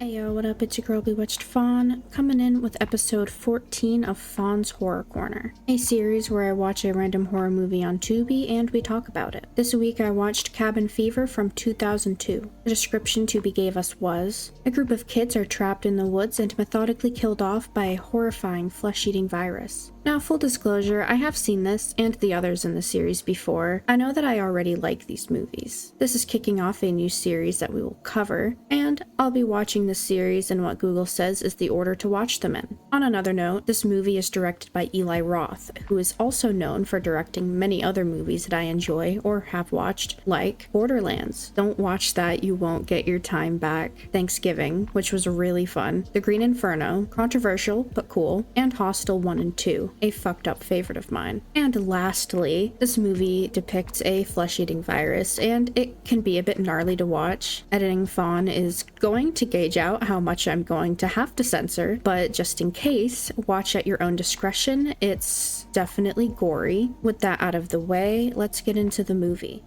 Hey yo, what up? It's your girl bewitchedfaun, coming in with episode 14 of Faun's Horror Corner, a series where I watch a random horror movie on Tubi and we talk about it. This week I watched Cabin Fever from 2002. The description Tubi gave us was, a group of kids are trapped in the woods and methodically killed off by a horrifying flesh-eating virus. Now, full disclosure, I have seen this and the others in the series before. I know that I already like these movies. This is kicking off a new series that we will cover, and I'll be watching this series in what Google says is the order to watch them in. On another note, this movie is directed by Eli Roth, who is also known for directing many other movies that I enjoy or have watched, like Borderlands. Don't watch that, you won't get your time back. Thanksgiving, which was really fun. The Green Inferno, controversial but cool, and Hostel 1 and 2. A fucked up favorite of mine. And lastly, this movie depicts a flesh-eating virus, and it can be a bit gnarly to watch. Editing faun is going to gauge out how much I'm going to have to censor, but just in case, watch at your own discretion. It's definitely gory. With that out of the way, let's get into the movie.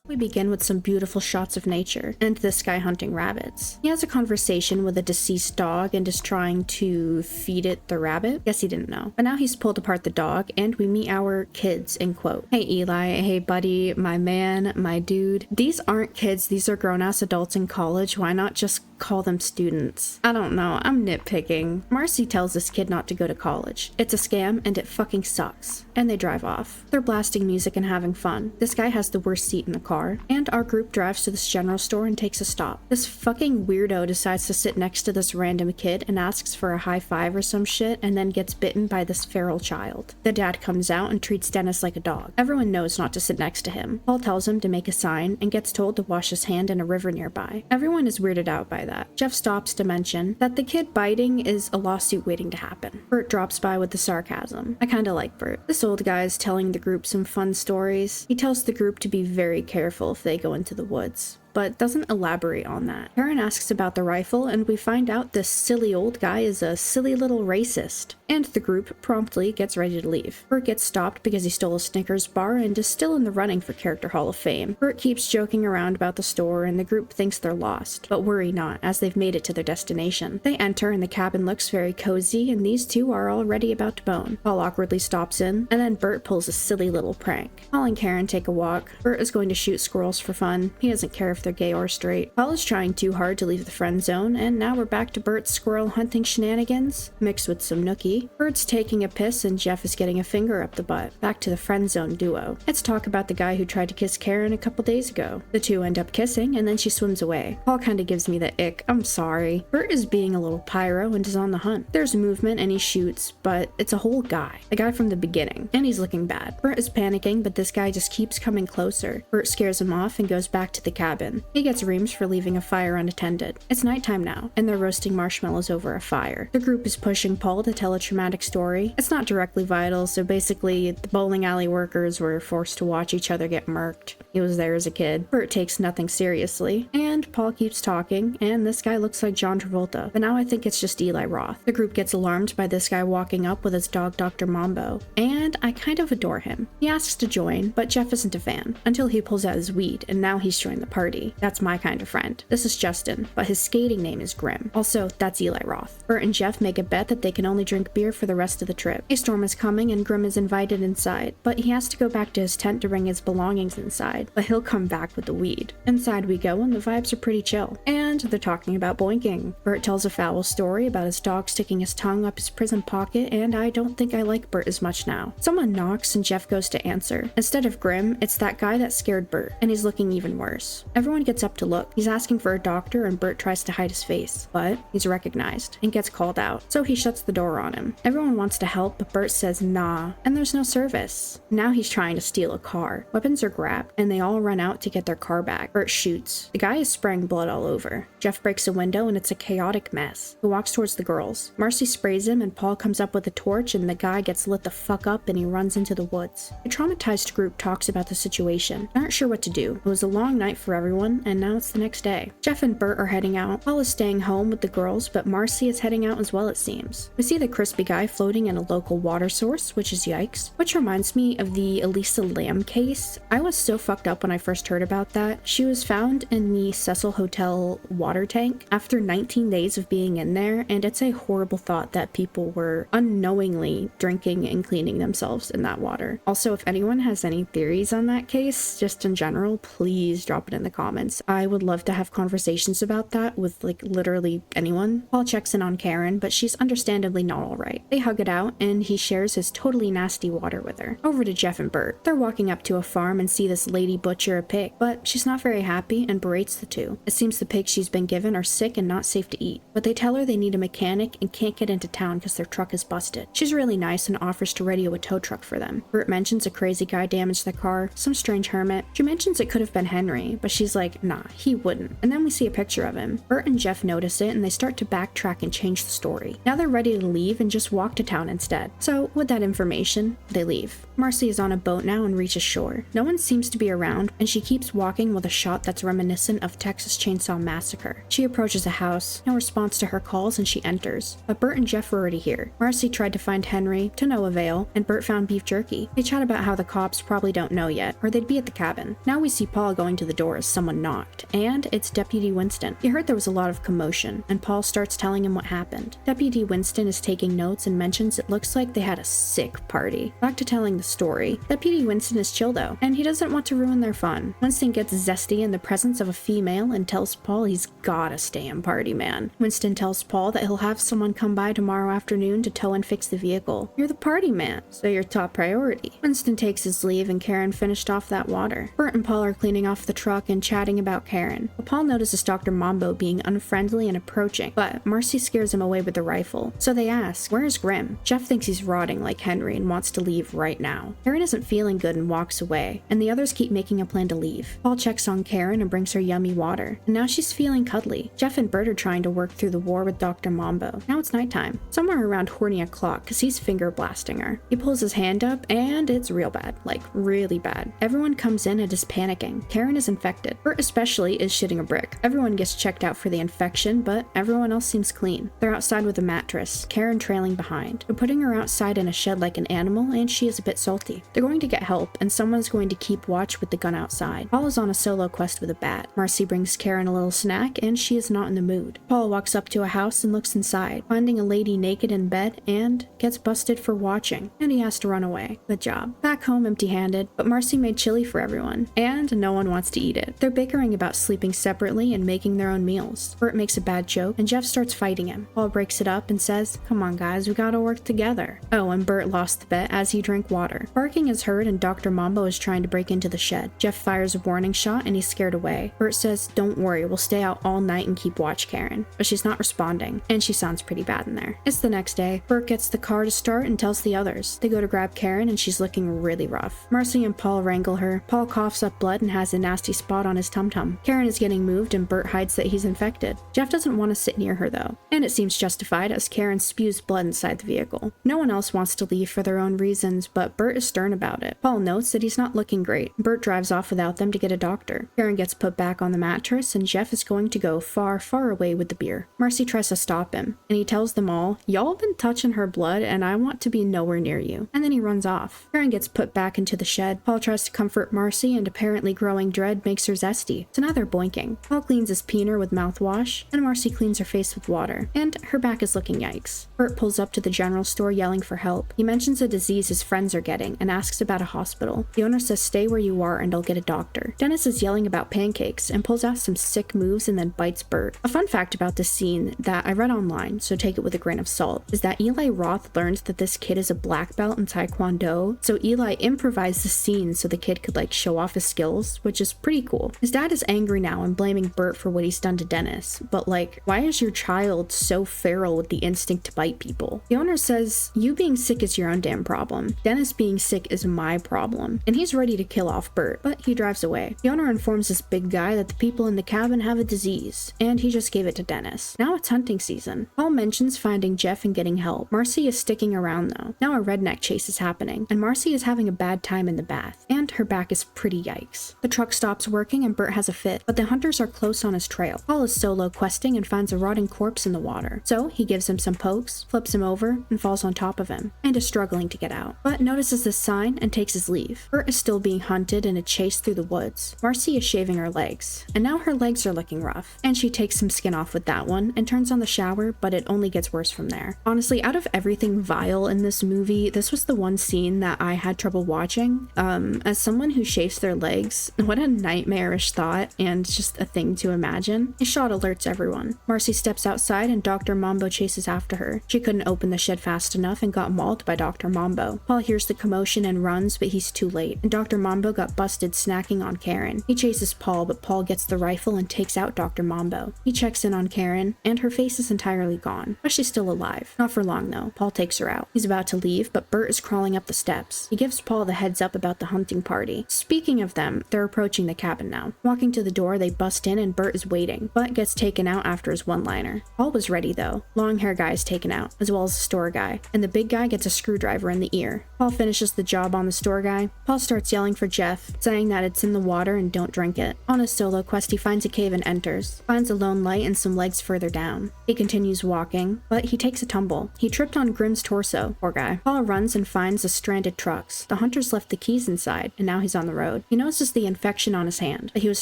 We begin with some beautiful shots of nature, and this guy hunting rabbits. He has a conversation with a deceased dog and is trying to feed it the rabbit. Guess he didn't know. But now he's pulled apart the dog, and we meet our kids, in quote. Hey Eli, hey buddy, my man, my dude. These aren't kids, these are grown-ass adults in college. Why not just call them students? I don't know, I'm nitpicking. Marcy tells this kid not to go to college. It's a scam, and it fucking sucks. And they drive off. They're blasting music and having fun. This guy has the worst seat in the car, and our group drives to this general store and takes a stop. This fucking weirdo decides to sit next to this random kid and asks for a high five or some shit, and then gets bitten by this feral child. The dad comes out and treats Dennis like a dog. Everyone knows not to sit next to him. Paul tells him to make a sign and gets told to wash his hand in a river nearby. Everyone is weirded out by that. Jeff stops to mention that the kid biting is a lawsuit waiting to happen. Bert drops by with the sarcasm. I kinda like Bert. This old guy is telling the group some fun stories. He tells the group to be very careful if they go into the woods, but doesn't elaborate on that. Karen asks about the rifle, and we find out this silly old guy is a silly little racist, and the group promptly gets ready to leave. Bert gets stopped because he stole a Snickers bar and is still in the running for Character Hall of Fame. Bert keeps joking around about the store, and the group thinks they're lost, but worry not, as they've made it to their destination. They enter, and the cabin looks very cozy, and these two are already about to bone. Paul awkwardly stops in, and then Bert pulls a silly little prank. Paul and Karen take a walk. Bert is going to shoot squirrels for fun. He doesn't care if they're gay or straight. Paul is trying too hard to leave the friend zone, and now we're back to Bert's squirrel hunting shenanigans, mixed with some nookie. Bert's taking a piss, and Jeff is getting a finger up the butt. Back to the friend zone duo. Let's talk about the guy who tried to kiss Karen a couple days ago. The two end up kissing, and then she swims away. Paul kinda gives me the ick. I'm sorry. Bert is being a little pyro and is on the hunt. There's movement and he shoots, but it's a whole guy. The guy from the beginning. And he's looking bad. Bert is panicking, but this guy just keeps coming closer. Bert scares him off and goes back to the cabin. He gets reams for leaving a fire unattended. It's nighttime now, and they're roasting marshmallows over a fire. The group is pushing Paul to tell a traumatic story. It's not directly vital, so basically the bowling alley workers were forced to watch each other get murked. He was there as a kid. Bert takes nothing seriously, and Paul keeps talking, and this guy looks like John Travolta, but now I think it's just Eli Roth. The group gets alarmed by this guy walking up with his dog Dr. Mambo, and I kind of adore him. He asks to join, but Jeff isn't a fan, until he pulls out his weed, and now he's joined the party. That's my kind of friend. This is Justin, but his skating name is Grim. Also, that's Eli Roth. Bert and Jeff make a bet that they can only drink beer for the rest of the trip. A storm is coming, and Grim is invited inside, but he has to go back to his tent to bring his belongings inside, but he'll come back with the weed. Inside we go, and the vibes are pretty chill. And they're talking about boinking. Bert tells a foul story about his dog sticking his tongue up his prison pocket, and I don't think I like Bert as much now. Someone knocks, and Jeff goes to answer. Instead of Grim, it's that guy that scared Bert, and he's looking even worse. Everyone gets up to look. He's asking for a doctor, and Bert tries to hide his face, but he's recognized and gets called out, so he shuts the door on him. Everyone wants to help, but Bert says nah, and there's no service. Now he's trying to steal a car. Weapons are grabbed, and they all run out to get their car back. Bert shoots. The guy is spraying blood all over. Jeff breaks a window, and it's a chaotic mess. He walks towards the girls. Marcy sprays him, and Paul comes up with a torch, and the guy gets lit the fuck up, and he runs into the woods. The traumatized group talks about the situation. They aren't sure what to do. It was a long night for everyone, one, and now it's the next day. Jeff and Bert are heading out. Paul is staying home with the girls, but Marcy is heading out as well, it seems. We see the crispy guy floating in a local water source, which is yikes. Which reminds me of the Elisa Lam case. I was so fucked up when I first heard about that. She was found in the Cecil Hotel water tank after 19 days of being in there, and it's a horrible thought that people were unknowingly drinking and cleaning themselves in that water. Also, if anyone has any theories on that case, just in general, please drop it in the comments. I would love to have conversations about that with like literally anyone. Paul checks in on Karen, but she's understandably not alright. They hug it out, and he shares his totally nasty water with her. Over to Jeff and Bert. They're walking up to a farm and see this lady butcher a pig, but she's not very happy and berates the two. It seems the pigs she's been given are sick and not safe to eat, but they tell her they need a mechanic and can't get into town because their truck is busted. She's really nice and offers to radio a tow truck for them. Bert mentions a crazy guy damaged the car, some strange hermit. She mentions it could have been Henry, but she's like, nah, he wouldn't. And then we see a picture of him. Bert and Jeff notice it, and they start to backtrack and change the story. Now they're ready to leave and just walk to town instead. So with that information, they leave. Marcy is on a boat now and reaches shore. No one seems to be around, and she keeps walking with a shot that's reminiscent of Texas Chainsaw Massacre. She approaches a house, no response to her calls, and she enters. But Bert and Jeff are already here. Marcy tried to find Henry, to no avail, and Bert found beef jerky. They chat about how the cops probably don't know yet, or they'd be at the cabin. Now we see Paul going to the door as someone knocked, and it's Deputy Winston. He heard there was a lot of commotion, and Paul starts telling him what happened. Deputy Winston is taking notes and mentions it looks like they had a sick party. Back to telling the story. Deputy Winston is chill though, and he doesn't want to ruin their fun. Winston gets zesty in the presence of a female and tells Paul he's gotta stay in party man. Winston tells Paul that he'll have someone come by tomorrow afternoon to tow and fix the vehicle. You're the party man, so you're top priority. Winston takes his leave, and Karen finished off that water. Bert and Paul are cleaning off the truck and chatting about Karen. But Paul notices Dr. Mambo being unfriendly and approaching, but Marcy scares him away with the rifle. So they ask, where is Grim? Jeff thinks he's rotting like Henry and wants to leave right now. Karen isn't feeling good and walks away, and the others keep making a plan to leave. Paul checks on Karen and brings her yummy water, and now she's feeling cuddly. Jeff and Bert are trying to work through the war with Dr. Mambo. Now it's nighttime, somewhere around horny o'clock, because he's finger blasting her. He pulls his hand up, and it's real bad, like really bad. Everyone comes in and is panicking. Karen is infected. Bert especially is shitting a brick. Everyone gets checked out for the infection, but everyone else seems clean. They're outside with a mattress, Karen trailing behind. They're putting her outside in a shed like an animal, and she is a bit salty. They're going to get help, and someone's going to keep watch with the gun outside. Paul is on a solo quest with a bat. Marcy brings Karen a little snack, and she is not in the mood. Paul walks up to a house and looks inside, finding a lady naked in bed, and gets busted for watching, and he has to run away. Good job. Back home empty-handed, but Marcy made chili for everyone, and no one wants to eat it. They're bickering about sleeping separately and making their own meals. Bert makes a bad joke, and Jeff starts fighting him. Paul breaks it up and says, come on guys, we gotta work together. Oh, and Bert lost the bet as he drank water. Barking is heard, and Dr. Mambo is trying to break into the shed. Jeff fires a warning shot, and he's scared away. Bert says, don't worry, we'll stay out all night and keep watch Karen. But she's not responding, and she sounds pretty bad in there. It's the next day. Bert gets the car to start and tells the others. They go to grab Karen, and she's looking really rough. Marcy and Paul wrangle her. Paul coughs up blood and has a nasty spot on his tum-tum. Karen is getting moved, and Bert hides that he's infected. Jeff doesn't want to sit near her though, and it seems justified as Karen spews blood inside the vehicle. No one else wants to leave for their own reasons, but Bert is stern about it. Paul notes that he's not looking great. Bert drives off without them to get a doctor. Karen gets put back on the mattress, and Jeff is going to go far, far away with the beer. Marcy tries to stop him, and he tells them all, y'all been touching her blood, and I want to be nowhere near you. And then he runs off. Karen gets put back into the shed. Paul tries to comfort Marcy, and apparently growing dread makes her zesty. So now they're boinking. Paul cleans his peener with mouthwash, and Marcy cleans her face with water. And her back is looking yikes. Bert pulls up to the general store yelling for help. He mentions a disease his friends are getting and asks about a hospital. The owner says stay where you are and I'll get a doctor. Dennis is yelling about pancakes and pulls out some sick moves and then bites Bert. A fun fact about this scene that I read online, so take it with a grain of salt, is that Eli Roth learned that this kid is a black belt in Taekwondo, so Eli improvised the scene so the kid could like show off his skills, which is pretty cool. His dad is angry now and blaming Bert for what he's done to Dennis, but like, why is your child so feral with the instinct to bite people? The owner says, you being sick is your own damn problem. Dennis being sick is my problem. And he's ready to kill off Bert, but he drives away. The owner informs this big guy that the people in the cabin have a disease, and he just gave it to Dennis. Now it's hunting season. Paul mentions finding Jeff and getting help. Marcy is sticking around though. Now a redneck chase is happening, and Marcy is having a bad time in the bath, and her back is pretty yikes. The truck stops working, and and Bert has a fit, but the hunters are close on his trail. Paul is solo questing and finds a rotting corpse in the water. So he gives him some pokes, flips him over, and falls on top of him, and is struggling to get out, but notices this sign and takes his leave. Bert is still being hunted in a chase through the woods. Marcy is shaving her legs, and now her legs are looking rough, and she takes some skin off with that one and turns on the shower, but it only gets worse from there. Honestly, out of everything vile in this movie, this was the one scene that I had trouble watching. As someone who shaves their legs, what a nightmarish thought and just a thing to imagine. A shot alerts everyone. Marcy steps outside and Dr. Mambo chases after her. She couldn't open the shed fast enough and got mauled by Dr. Mambo. Paul hears the commotion and runs, but he's too late, and Dr. Mambo got busted snacking on Karen. He chases Paul, but Paul gets the rifle and takes out Dr. Mambo. He checks in on Karen, and her face is entirely gone, but she's still alive. Not for long though. Paul takes her out. He's about to leave, but Bert is crawling up the steps. He gives Paul the heads up about the hunting party. Speaking of them, they're approaching the cabin now. Walking to the door, they bust in and Bert is waiting, but gets taken out after his one-liner. Paul was ready though. Long hair guy is taken out, as well as the store guy, and the big guy gets a screwdriver in the ear. Paul finishes the job on the store guy. Paul starts yelling for Jeff, saying that it's in the water and don't drink it. On his solo quest, he finds a cave and enters, finds a lone light and some legs further down. He continues walking, but he takes a tumble. He tripped on Grimm's torso, poor guy. Paul runs and finds the stranded trucks. The hunters left the keys inside, and now he's on the road. He notices the infection on his hand, but he was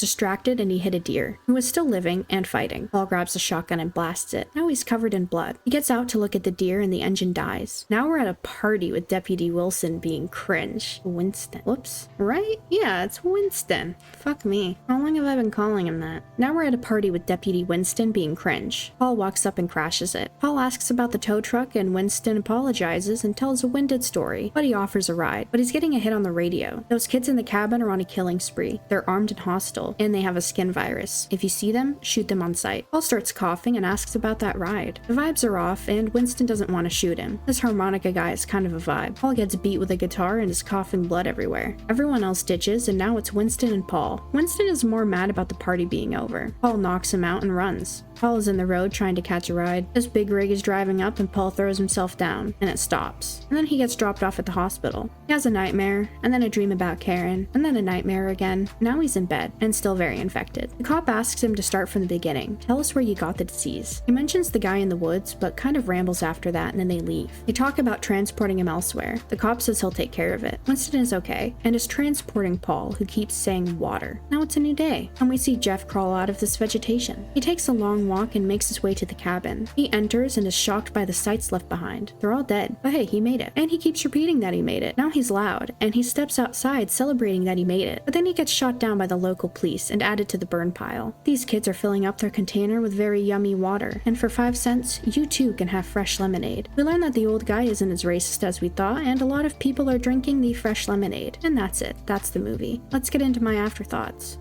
distracted and he hit a deer, who was still living and fighting. Paul grabs a shotgun and blasts it. Now he's covered in blood. He gets out to look at the deer and the engine dies. Now we're at a party with Deputy Wilson being cringe. Winston. Whoops. Right? Yeah, it's Winston. Fuck me. How long have I been calling him that? Now we're at a party with Deputy Winston being cringe. Paul walks up and crashes it. Paul asks about the tow truck and Winston apologizes and tells a winded story, but he offers a ride. But he's getting a hit on the radio. Those kids in the cabin are on a killing spree. They're armed and hostile, and they have a skin virus. If you see them, shoot them on sight. Paul starts coughing and asks about that ride. The vibes are off, and Winston doesn't want to shoot him. This harmonica guy is kind of a vibe. Paul gets beat with a guitar and is coughing blood everywhere. Everyone else ditches, and now it's Winston and Paul. Winston is more mad about the party being over. Paul knocks him out and runs. Paul is in the road trying to catch a ride. This big rig is driving up and Paul throws himself down, and it stops. And then he gets dropped off at the hospital. He has a nightmare, and then a dream about Karen, and then a nightmare again. Now he's in bed, and still very infected. The cop asks him to start from the beginning. Tell us where you got the disease. He mentions the guy in the woods, but kind of rambles after that, and then they leave. They talk about transporting him elsewhere. The cop says he'll take care of it. Winston is okay, and is transporting Paul, who keeps saying water. Now it's a new day, and we see Jeff crawl out of this vegetation. He takes a long walk and makes his way to the cabin. He enters and is shocked by the sights left behind. They're all dead, but hey, he made it. And he keeps repeating that he made it. Now he's loud, and he steps outside celebrating that he made it. But then he gets shot down by the local police and added to the burn pile. These kids are filling up their container with very yummy water, and for 5 cents, you too can have fresh lemonade. We learn that the old guy isn't as racist as we thought, and a lot of people are drinking the fresh lemonade. And that's it. That's the movie. Let's get into my afterthoughts.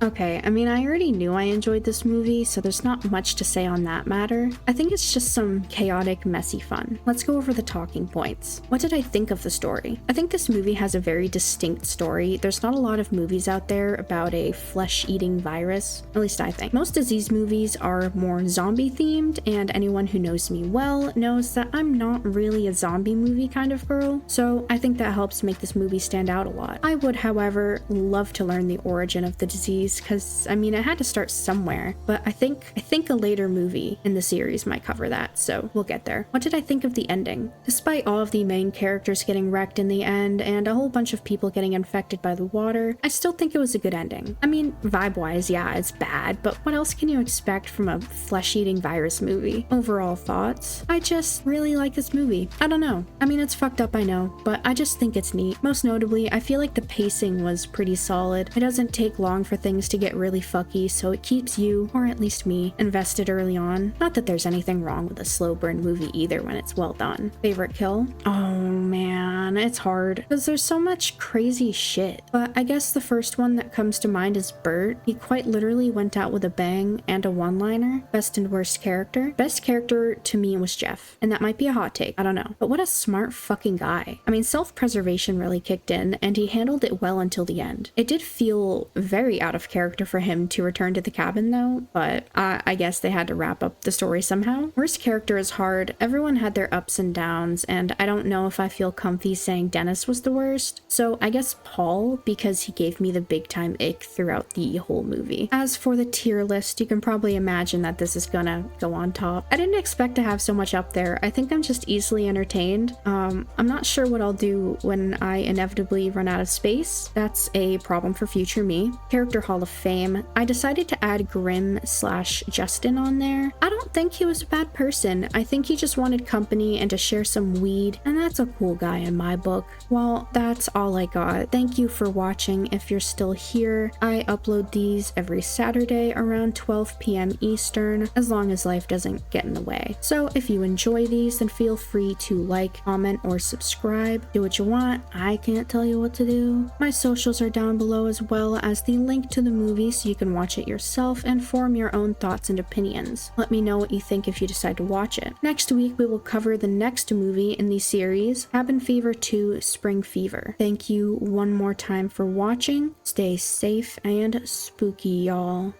Okay, I mean, I already knew I enjoyed this movie, so there's not much to say on that matter. I think it's just some chaotic, messy fun. Let's go over the talking points. What did I think of the story? I think this movie has a very distinct story. There's not a lot of movies out there about a flesh-eating virus, at least I think. Most disease movies are more zombie-themed, and anyone who knows me well knows that I'm not really a zombie movie kind of girl, so I think that helps make this movie stand out a lot. I would, however, love to learn the origin of the disease, because I mean, I had to start somewhere, but I think a later movie in the series might cover that, so we'll get there. What did I think of the ending? Despite all of the main characters getting wrecked in the end and a whole bunch of people getting infected by the water, I still think it was a good ending. I mean, vibe-wise, yeah, it's bad, but what else can you expect from a flesh-eating virus movie? Overall thoughts? I just really like this movie. I don't know. I mean, it's fucked up, I know, but I just think it's neat. Most notably, I feel like the pacing was pretty solid. It doesn't take long for things to get really fucky, so it keeps you, or at least me, invested early on. Not that there's anything wrong with a slow burn movie either when it's well done. Favorite kill? Oh man, it's hard, because there's so much crazy shit. But I guess the first one that comes to mind is Bert. He quite literally went out with a bang and a one-liner. Best and worst character? Best character to me was Jeff, and that might be a hot take, I don't know. But what a smart fucking guy. I mean, self-preservation really kicked in, and he handled it well until the end. It did feel very out of enough character for him to return to the cabin though, but I guess they had to wrap up the story somehow. Worst character is hard. Everyone had their ups and downs, and I don't know if I feel comfy saying Dennis was the worst, so I guess Paul, because he gave me the big time ick throughout the whole movie. As for the tier list, you can probably imagine that this is gonna go on top. I didn't expect to have so much up there. I think I'm just easily entertained. I'm not sure what I'll do when I inevitably run out of space. That's a problem for future me. Character Hall of Fame. I decided to add Grim/Justin on there. I don't think he was a bad person. I think he just wanted company and to share some weed, and that's a cool guy in my book. Well, that's all I got. Thank you for watching. If you're still here, I upload these every Saturday around 12 p.m. Eastern, as long as life doesn't get in the way. So if you enjoy these, then feel free to like, comment, or subscribe. Do what you want. I can't tell you what to do. My socials are down below, as well as the link to the movie so you can watch it yourself and form your own thoughts and opinions. Let me know what you think if you decide to watch it. Next week, we will cover the next movie in the series, Cabin Fever 2: Spring Fever. Thank you one more time for watching. Stay safe and spooky, y'all.